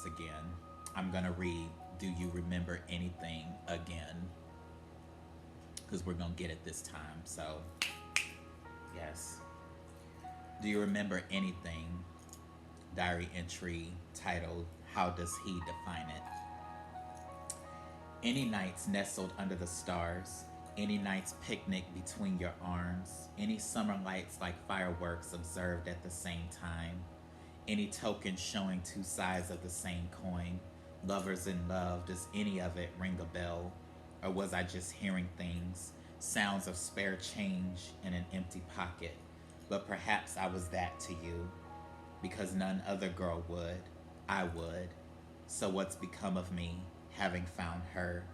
once again. I'm going to read Do You Remember Anything again? Because we're going to get it this time. So, yes. Do you remember anything? Diary entry titled How Does He Define It? Any nights nestled under the stars, any night's picnic between your arms, any summer lights like fireworks observed at the same time, any token showing two sides of the same coin, lovers in love, does any of it ring a bell? Or was I just hearing things, sounds of spare change in an empty pocket? But perhaps I was that to you, because none other girl would. I would. So what's become of me, having found her?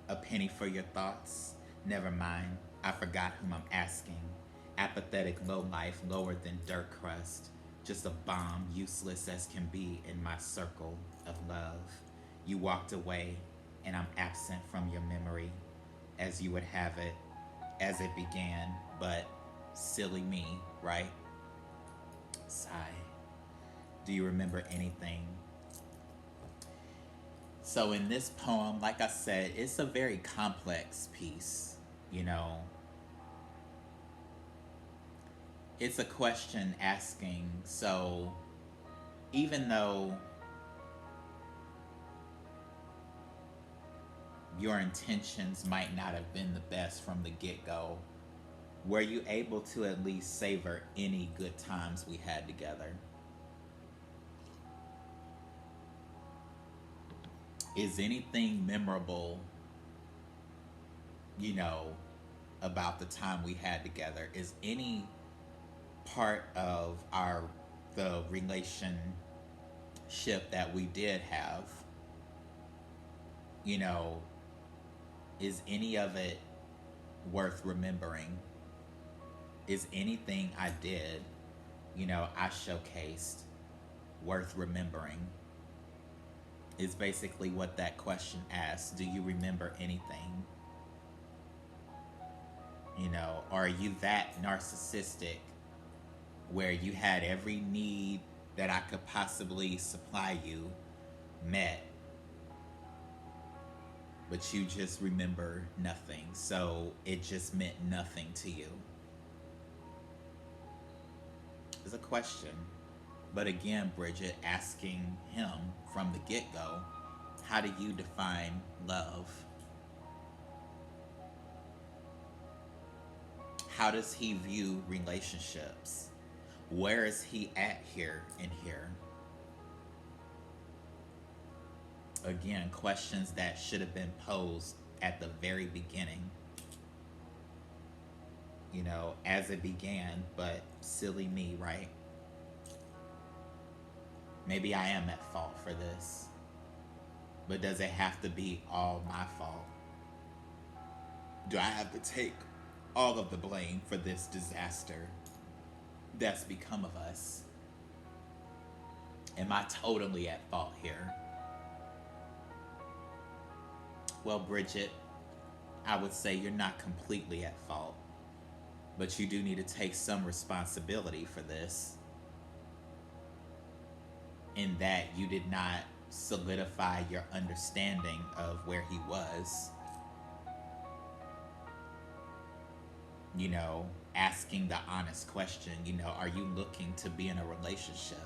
A penny for your thoughts? Never mind, I forgot whom I'm asking. Apathetic lowlife lower than dirt crust. Just a bomb, useless as can be in my circle of love. You walked away, and I'm absent from your memory, as you would have it, as it began, but silly me, right? Sigh. Do you remember anything? So in this poem, like I said, it's a very complex piece, you know. It's a question asking, so even though your intentions might not have been the best from the get-go, were you able to at least savor any good times we had together? Is anything memorable, you know, about the time we had together? Is any part of the relationship that we did have, you know, is any of it worth remembering? Is anything I did, you know, I showcased, worth remembering? Is basically what that question asks. Do you remember anything? You know, are you that narcissistic where you had every need that I could possibly supply you met, but you just remember nothing, so it just meant nothing to you? It's a question. But again, Bridgett, asking him from the get-go, how do you define love? How does he view relationships? Where is he at here and here? Again, questions that should have been posed at the very beginning, you know, as it began, but silly me, right? Maybe I am at fault for this, but does it have to be all my fault? Do I have to take all of the blame for this disaster that's become of us? Am I totally at fault here? Well, Bridgett, I would say you're not completely at fault, but you do need to take some responsibility for this, in that you did not solidify your understanding of where he was. You know, asking the honest question, you know, are you looking to be in a relationship?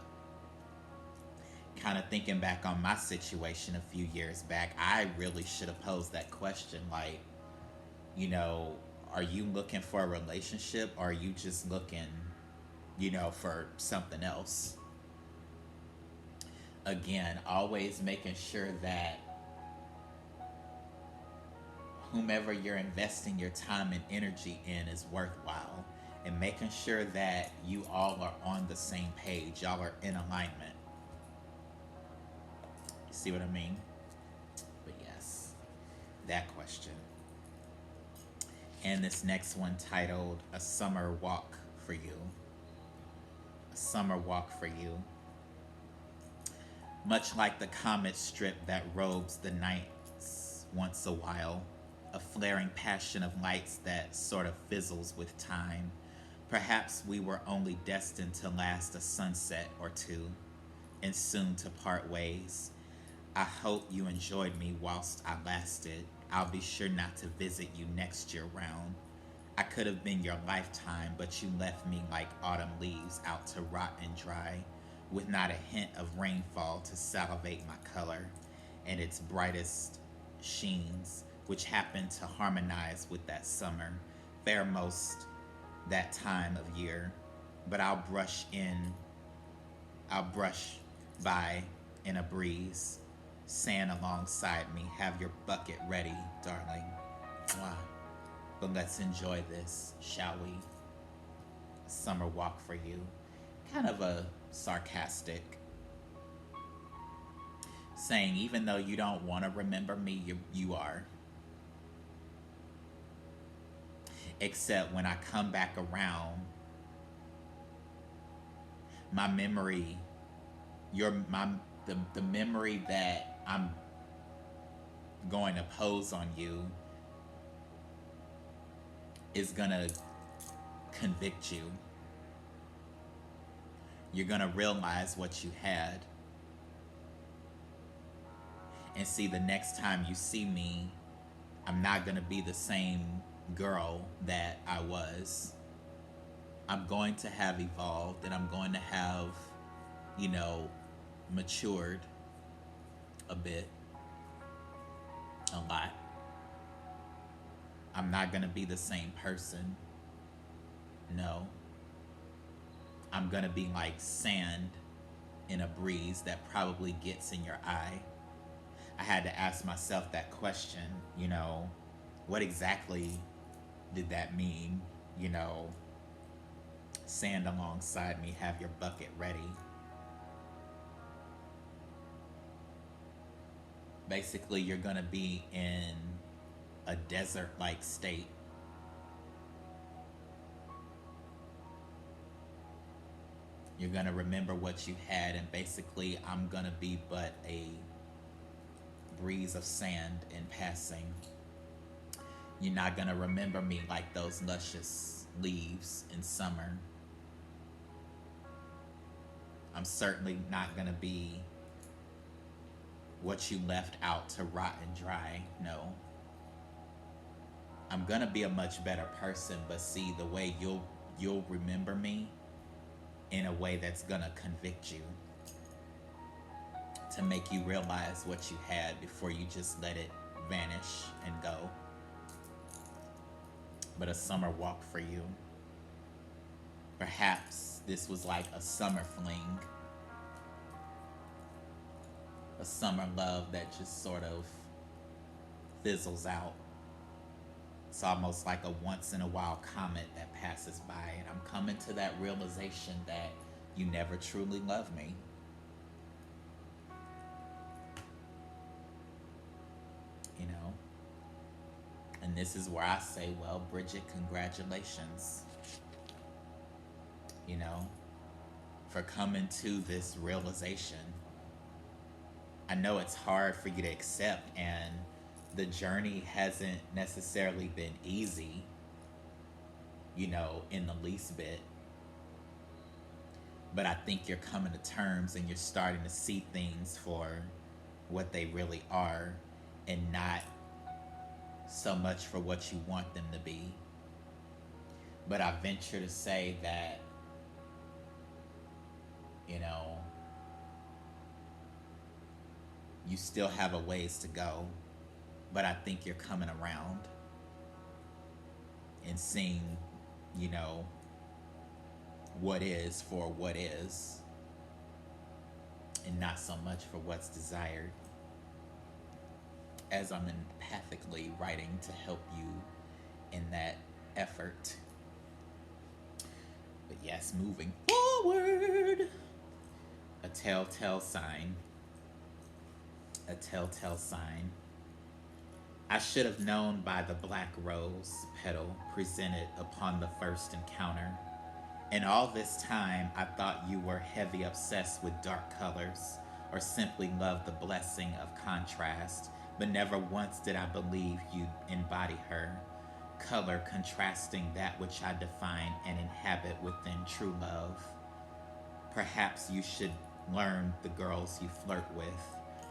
Kind of thinking back on my situation a few years back, I really should have posed that question, like, you know, are you looking for a relationship, or are you just looking, you know, for something else? Again, always making sure that whomever you're investing your time and energy in is worthwhile, and making sure that you all are on the same page, y'all are in alignment. You see what I mean? But yes, that question. And this next one titled A Summer Walk for You. A summer walk for you. Much like the comet strip that robes the nights once a while, a flaring passion of lights that sort of fizzles with time. Perhaps we were only destined to last a sunset or two, and soon to part ways. I hope you enjoyed me whilst I lasted. I'll be sure not to visit you next year round. I could have been your lifetime, but you left me like autumn leaves out to rot and dry, with not a hint of rainfall to salivate my color and its brightest sheens, which happened to harmonize with that summer, fairmost that time of year. But I'll brush by in a breeze, sand alongside me. Have your bucket ready, darling. Mwah. But let's enjoy this, shall we? A summer walk for you. Kind of a sarcastic saying, even though you don't want to remember me, you are. Except when I come back around, my memory, the memory that I'm going to pose on you is gonna convict you. You're gonna realize what you had. And see, the next time you see me, I'm not gonna be the same girl that I was. I'm going to have evolved, and I'm going to have, matured a bit, a lot. I'm not gonna be the same person. No. I'm gonna be like sand in a breeze that probably gets in your eye. I had to ask myself that question, what exactly did that mean? Sand alongside me, have your bucket ready. Basically, you're gonna be in a desert-like state. You're gonna remember what you had, and basically I'm gonna be but a breeze of sand in passing. You're not gonna remember me like those luscious leaves in summer. I'm certainly not gonna be what you left out to rot and dry. No. I'm gonna be a much better person, but see, the way you'll remember me in a way that's gonna convict you, to make you realize what you had before you just let it vanish and go. But a summer walk for you. Perhaps this was like a summer fling, a summer love that just sort of fizzles out. It's almost like a once in a while comet that passes by, and I'm coming to that realization that you never truly loved me. And this is where I say, well, Bridgett, congratulations, for coming to this realization. I know it's hard for you to accept, and the journey hasn't necessarily been easy, in the least bit. But I think you're coming to terms, and you're starting to see things for what they really are, and not so much for what you want them to be. But I venture to say that, you still have a ways to go, but I think you're coming around and seeing, what is for what is, and not so much for what's desired, as I'm empathically writing to help you in that effort. But yes, moving forward, a telltale sign. A telltale sign. I should have known by the black rose petal presented upon the first encounter. And all this time, I thought you were heavy obsessed with dark colors, or simply loved the blessing of contrast, but never once did I believe you'd embody her. Color contrasting that which I define and inhabit within true love. Perhaps you should learn the girls you flirt with,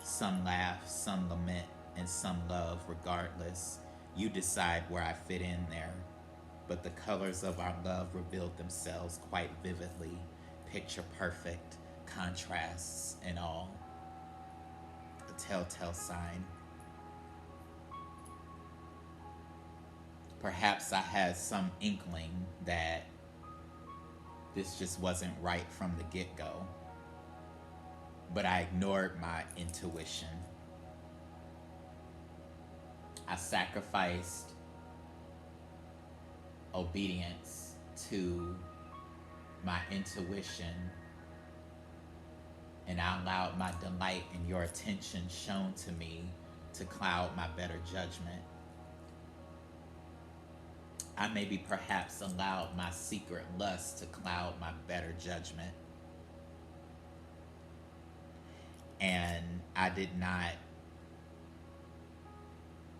Some laugh, some lament, and some love. Regardless, you decide where I fit in there. But the colors of our love revealed themselves quite vividly, picture perfect, contrasts and all. A telltale sign. Perhaps I had some inkling that this just wasn't right from the get-go, but I ignored my intuition. I sacrificed obedience to my intuition, and I allowed my delight and your attention shown to me to cloud my better judgment. I maybe perhaps allowed my secret lust to cloud my better judgment. And I did not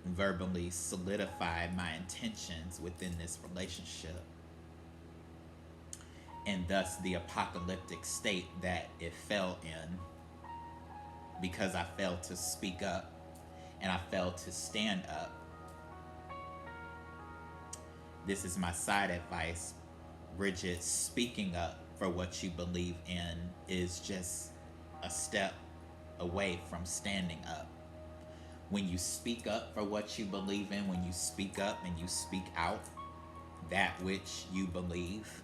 verbally solidify my intentions within this relationship, and thus the apocalyptic state that it fell in, because I failed to speak up and I failed to stand up. This is my side advice, Bridgett. Speaking up for what you believe in is just a step away from standing up. When you speak up for what you believe in, when you speak up and you speak out that which you believe,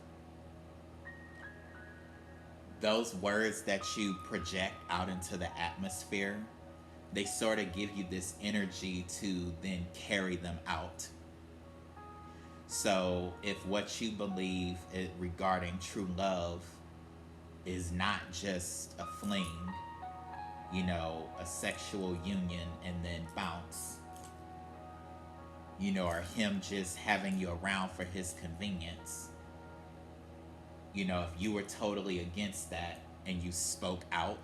those words that you project out into the atmosphere, they sort of give you this energy to then carry them out. So if what you believe regarding true love is not just a fling, a sexual union and then bounce, or him just having you around for his convenience, if you were totally against that and you spoke out,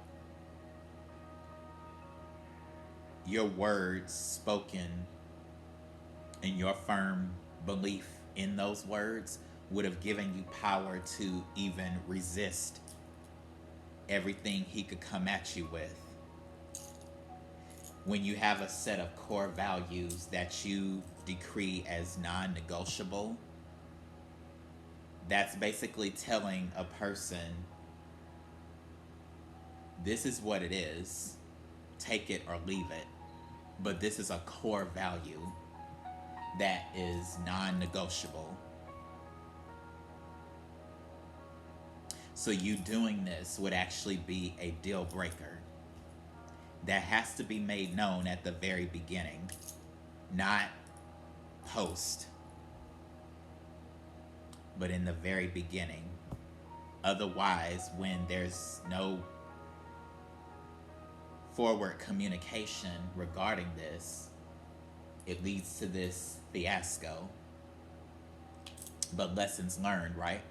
your words spoken and your firm belief in those words would have given you power to even resist everything he could come at you with. When you have a set of core values that you decree as non-negotiable, that's basically telling a person, this is what it is, take it or leave it, but this is a core value that is non-negotiable. So you doing this would actually be a deal breaker that has to be made known at the very beginning, not post, but in the very beginning. Otherwise, when there's no forward communication regarding this, it leads to this fiasco. But lessons learned, right?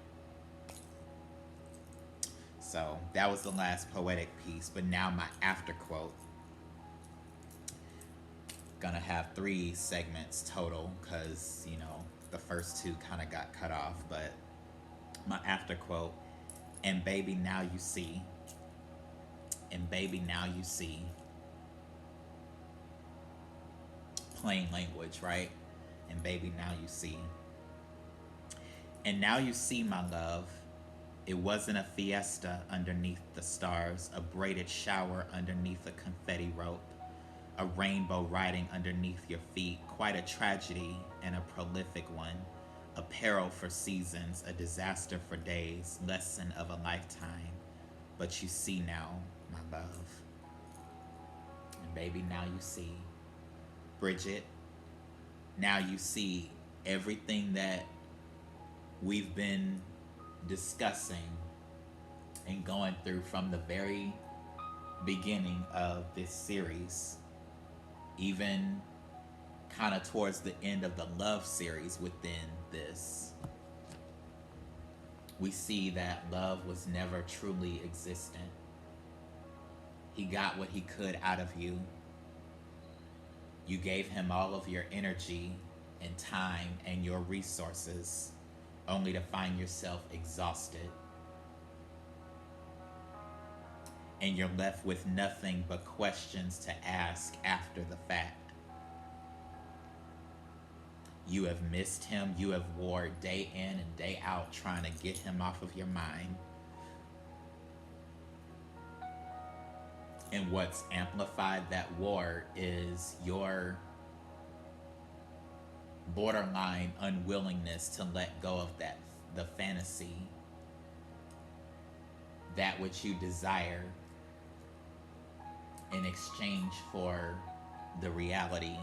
So that was the last poetic piece, but now my after quote. Gonna have 3 segments total because, the first 2 kind of got cut off, but my after quote, and baby, now you see. And baby, now you see. Plain language, right? And baby, now you see. And now you see, my love. It wasn't a fiesta underneath the stars, a braided shower underneath a confetti rope, a rainbow riding underneath your feet, quite a tragedy and a prolific one, a peril for seasons, a disaster for days, lesson of a lifetime. But you see now, my love. And baby, now you see. Bridgett, now you see everything that we've been discussing and going through from the very beginning of this series, even kind of towards the end of the love series within this. We see that love was never truly existent. He got what he could out of you. You gave him all of your energy and time and your resources, only to find yourself exhausted. and you're left with nothing but questions to ask after the fact. You have missed him. You have warred day in and day out trying to get him off of your mind. And what's amplified that war is your borderline unwillingness to let go of the fantasy, that which you desire, in exchange for the reality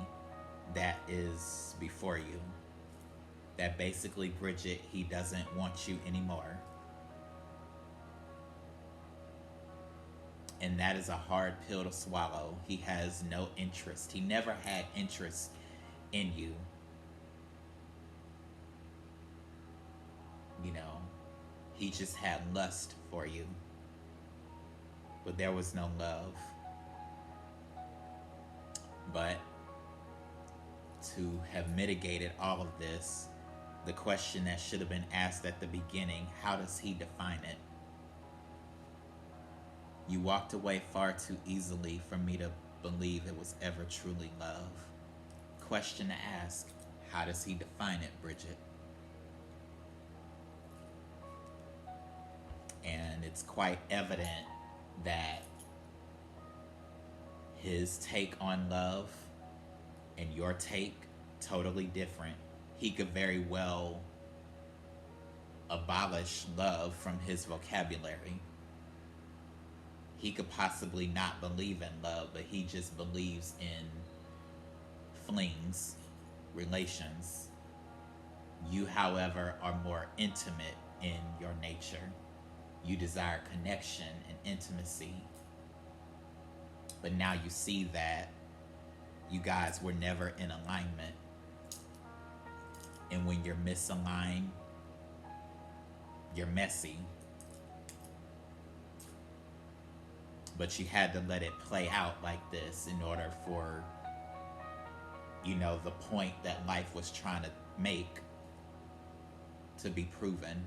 that is before you. That basically, Bridgett, he doesn't want you anymore. And that is a hard pill to swallow. He has no interest. He never had interest in you. You know, he just had lust for you. But there was no love. But to have mitigated all of this, the question that should have been asked at the beginning, how does he define it? You walked away far too easily for me to believe it was ever truly love. Question to ask, how does he define it, Bridgett? And it's quite evident that his take on love and your take, totally different. He could very well abolish love from his vocabulary. He could possibly not believe in love, but he just believes in flings, relations. You, however, are more intimate in your nature. You desire connection and intimacy. But now you see that you guys were never in alignment. And when you're misaligned, you're messy. But you had to let it play out like this in order for, you know, the point that life was trying to make to be proven.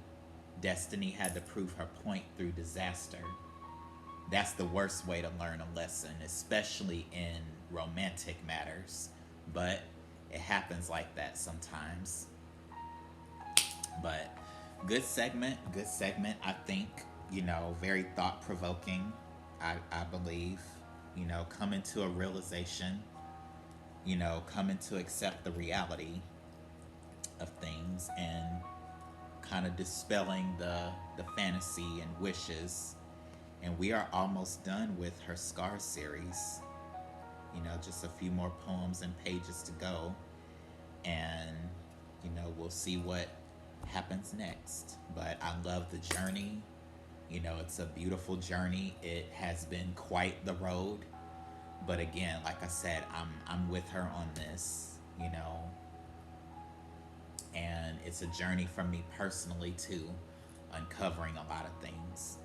Destiny had to prove her point through disaster. That's the worst way to learn a lesson, especially in romantic matters. But it happens like that sometimes. But good segment. I think, you know, very thought-provoking. I believe, you know, coming to a realization, you know, coming to accept the reality of things and kind of dispelling the fantasy and wishes. And we are almost done with her Scar series. You know, just a few more poems and pages to go. And, you know, we'll see what happens next. But I love the journey. You know, it's a beautiful journey. It has been quite the road. But again, like I said, I'm with her on this, you know. And it's a journey for me personally too, uncovering a lot of things.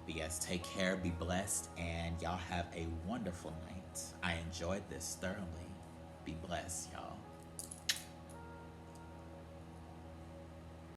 But yes, take care, be blessed, and y'all have a wonderful night. I enjoyed this thoroughly. Be blessed, y'all.